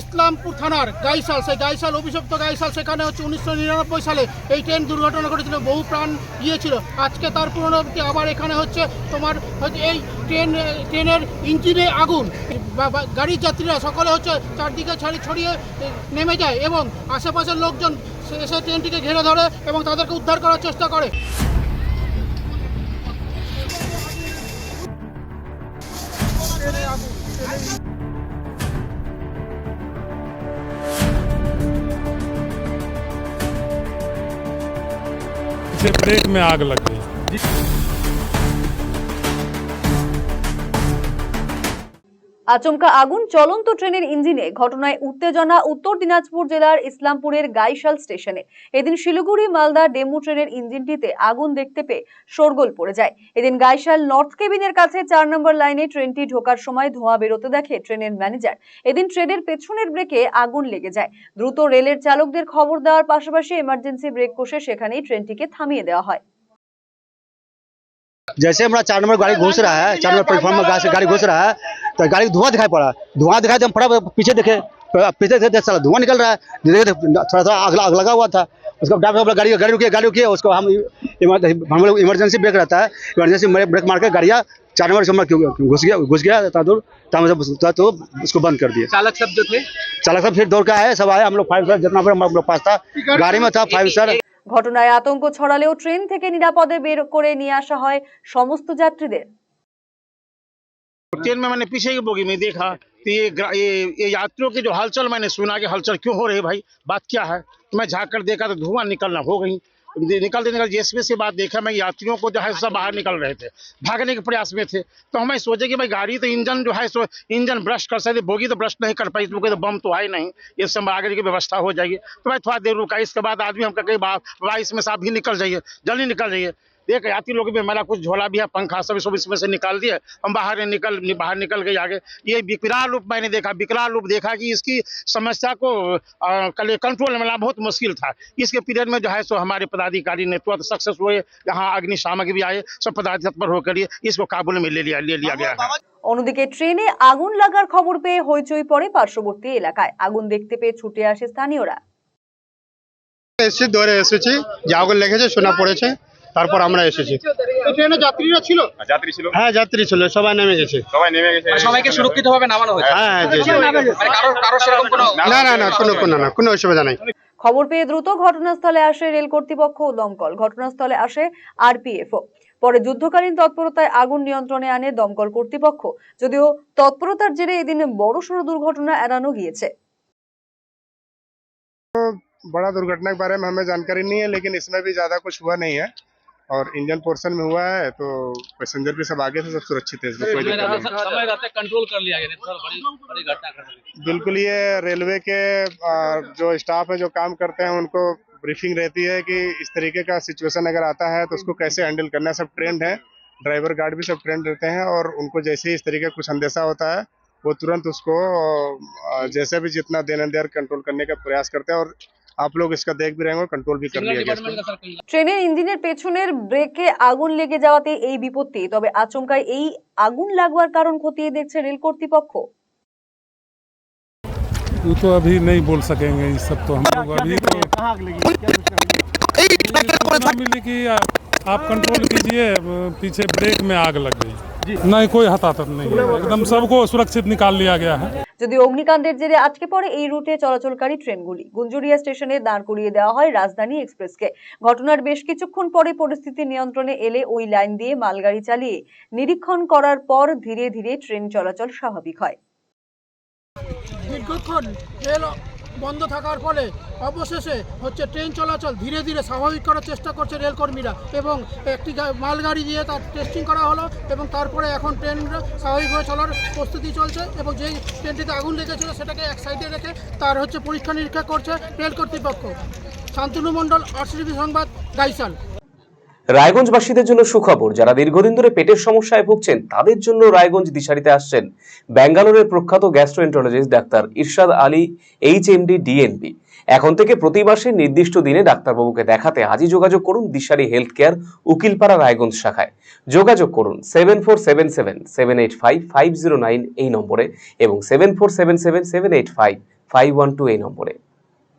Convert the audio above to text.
ইসলামপুর থানার গাইশাল, সেই গাইশাল অভিশপ্ত গাইশাল, সেখানে হচ্ছে 1999 সালে এই ট্রেন দুর্ঘটনা ঘটেছিল, বহু প্রাণ গিয়েছিল। আজকে তার পুনরাবৃত্তি আবার এখানে হচ্ছে তোমার এই ট্রেনের ইঞ্জিনে আগুন, গাড়ির যাত্রীরা সকলে হচ্ছে চারদিকে ছড়িয়ে নেমে যায় এবং আশেপাশের লোকজন এসে ট্রেনটিকে ঘিরে ধরে এবং তাদেরকে উদ্ধার করার চেষ্টা করে। ब्रेक में आग लग गई। আচমকা আগুন চলন্ত ট্রেনের ইঞ্জিনে, ঘটনায় উত্তেজনা উত্তর দিনাজপুর জেলার ইসলামপুরের গাইশাল স্টেশনে। এদিন শিলিগুড়ি মালদা ডেমু ট্রেনের ইঞ্জিনটিতে আগুন দেখতে পেয়ে শোরগোল পড়ে যায়। এদিন গাইশাল নর্থ কেবিনের কাছে 4 নম্বর লাইনে ট্রেনটি ঢোকার সময় ধোঁয়া বেরোতে দেখে ট্রেনের ম্যানেজার। এদিন ট্রেনের পেছনের ব্রেকে আগুন লেগে যায়। দ্রুত রেলের চালকদের খবর দেওয়ার পাশাপাশি এমার্জেন্সি ব্রেক কষে সেখানেই ট্রেনটিকে থামিয়ে দেওয়া হয়। जैसे हमारा 4 नंबर गाड़ी घुस रहा है, 4 नंबर प्लेटफॉर्म में गाड़ी घुस रहा है, तो गाड़ी धुआं दिखाई पड़ा। धुआं दिखाई तो हम फटा पीछे देखे साला धुआं निकल रहा है, थोड़ा सा आग लगा हुआ था। उसको गाड़ी रुकी, उसको हम लोग इमरजेंसी ब्रेक रहता है, इमरजेंसी ब्रेक मार के गाड़िया 4 नंबर घुस गया तो उसको बंद कर दिया। चालक सब जो थे, चालक सब फिर दौड़ के आए, सब आए, हम लोग 5 स्टार जितना हम लोग पास था गाड़ी में था 5 स्टार। ঘটনায় আতঙ্ক ছড়ালেও ট্রেন থেকে নিরাপদে বের করে নিয়ে আসা হয় সমস্ত যাত্রীদের। ट्रेन में मैंने पीछे की बोगी में देखा तो ये यात्रियों की जो हलचल मैंने सुना कि हलचल क्यों हो रही है भाई, बात क्या है। तो मैं झाँक कर देखा तो धुआं निकलना हो गई। निकलते जेसीबी से बात देखा मैं, यात्रियों को जो है सब बाहर निकल रहे थे, भागने के प्रयास में थे। तो हमें सोचे कि भाई गाड़ी तो इंजन जो है सो इंजन ब्रश कर सकते, बोगी तो ब्रश नहीं कर पाई, तो बम तो है नहीं, ये सब आगे की व्यवस्था हो जाएगी। तो भाई थोड़ा देर रुका, इसके बाद आदमी हम कहीं भाई इसमें से आप भी निकल जाइए, जल्दी निकल जाइए। देख यात्री लोग भी, मेरा कुछ झोला भी है, पंखा सब इसमें से निकाल दिए, हम बाहर निकल गए आगे। ये विकराल रूप मैंने देखा कि इसकी समस्या को कंट्रोल में लाना बहुत मुश्किल था। इसके पीरियड में जो है सो हमारे पदाधिकारी ने तुरंत सक्सेस हुए, यहाँ अग्निशामक भी आए, सब पदाधिकारी तत्पर होकर इसको काबू में ले लिया गया है। অন্যদিকে ট্রেনে আগুন লাগার খবর পেয়ে হইচই পড়ে পার্শ্ববর্তী এলাকায়। আগুন দেখতে পেয়ে ছুটে আসে স্থানীয়রা। এসেছি, দৌড়ে এসেছি, যে আগুন লেগেছে শোনা পড়েছে, তারপর আমরা এসেছি। ট্রেনে যাত্রীরা ছিল? হ্যাঁ যাত্রী ছিল, সবাই নেমে গেছে। সবাইকে সুরক্ষিতভাবে নামানো হয়েছে? হ্যাঁ কারো সেরকম কোনো অসুবিধা নাই। খবর পেয়ে দ্রুত ঘটনাস্থলে আসে রেল কর্তৃপক্ষ ও দমকল। ঘটনাস্থলে আসে আরপিএফও। পরে যুদ্ধকালীন তৎপরতায় আগুন নিয়ন্ত্রণে আনে দমকল কর্তৃপক্ষ। যদিও তৎপরতার জেরে এদিন বড়সড় দুর্ঘটনা এড়ানো গিয়েছে। बड़ा दुर्घटना के बारे में हमें जानकारी नहीं है, लेकिन इसमें भी ज्यादा कुछ हुआ नहीं है और इंजन पोर्शन में हुआ है, तो पैसेंजर भी सब आगे थे, सब सुरक्षित है, इसमें कोई दिक्कत नहीं। कंट्रोल कर लिया गया, बड़ी घटना। बिल्कुल, ये रेलवे के जो स्टाफ है जो काम करते हैं उनको ब्रीफिंग रहती है कि इस तरीके का सिचुएशन अगर आता है तो उसको कैसे हैंडल करना है। सब ट्रेंड है, ड्राइवर गार्ड भी सब ट्रेंड रहते हैं और उनको जैसे ही इस तरीके का कुछ अंदेशा होता है वो तुरंत उसको जैसे भी जितना देना देर कंट्रोल करने का प्रयास करते हैं और आप लोग इसका देख भी रहे हैं, कंट्रोल भी कर लिया गया। ট্রেনের ইঞ্জিনের পেছনের ব্রেকে আগুন লেগে যাওয়াতে এই বিপত্তি। তবে আচমকায় এই আগুন লাগবার কারণ খতিয়ে দেখছে রেল কর্তৃপক্ষ। वो तो अभी नहीं बोल सकेंगे, ये सब तो हम लोग अभी तो मिली कि आप कंट्रोल कीजिए, पीछे ब्रेक में आग लग गई। नहीं, कोई हताहत नहीं है, एकदम सबको सुरक्षित निकाल लिया गया है। যদিও অগ্নিকাণ্ডের জেরে আটকে পড়ে এই রুটে চলাচলকারী ট্রেনগুলি। গুঞ্জুরিয়া স্টেশনে দাঁড় করিয়ে দেওয়া হয় রাজধানী এক্সপ্রেসকে। ঘটনার বেশ কিছুক্ষণ পরে পরিস্থিতি নিয়ন্ত্রণে এলে ওই লাইন দিয়ে মালগাড়ি চালিয়ে নিরীক্ষণ করার পর ধীরে ধীরে ট্রেন চলাচল স্বাভাবিক হয়। দীর্ঘক্ষণ রেল বন্ধ থাকার ফলে অবশেষে হচ্ছে ট্রেন চলাচল ধীরে ধীরে স্বাভাবিক করার চেষ্টা করছে রেলকর্মীরা এবং একটি মালগাড়ি দিয়ে তার টেস্টিং করা হলো এবং তারপরে এখন ট্রেন স্বাভাবিকভাবে চলার প্রস্তুতি চলছে এবং যেই ট্রেনটিতে আগুন লেগেছিল সেটাকে এক সাইডে রেখে তার হচ্ছে পরীক্ষা নিরীক্ষা করছে রেল কর্তৃপক্ষ। শান্তনু মণ্ডল, আরসিটিভি সংবাদ, গাইশাল। রায়গঞ্জবাসীদের জন্য সুখবর, যারা দীর্ঘদিন ধরে পেটের সমস্যায় ভুগছেন তাদের জন্য রায়গঞ্জ দিশারিতে আসছেন ব্যাঙ্গালোরের প্রখ্যাত গ্যাস্ট্রোএন্টারোলজিস্ট ডাক্তার ইরশাদ আলী, এইচএমডি, ডিএনবি। এখন থেকে প্রতি মাসে নির্দিষ্ট দিনে ডাক্তারবাবুকে দেখাতে আজই যোগাযোগ করুন দিশারি হেলথ কেয়ার, উকিলপাড়া, রায়গঞ্জ শাখায়। যোগাযোগ করুন 7477785509 এই নম্বরে এবং 7477785509 512 এই নম্বরে।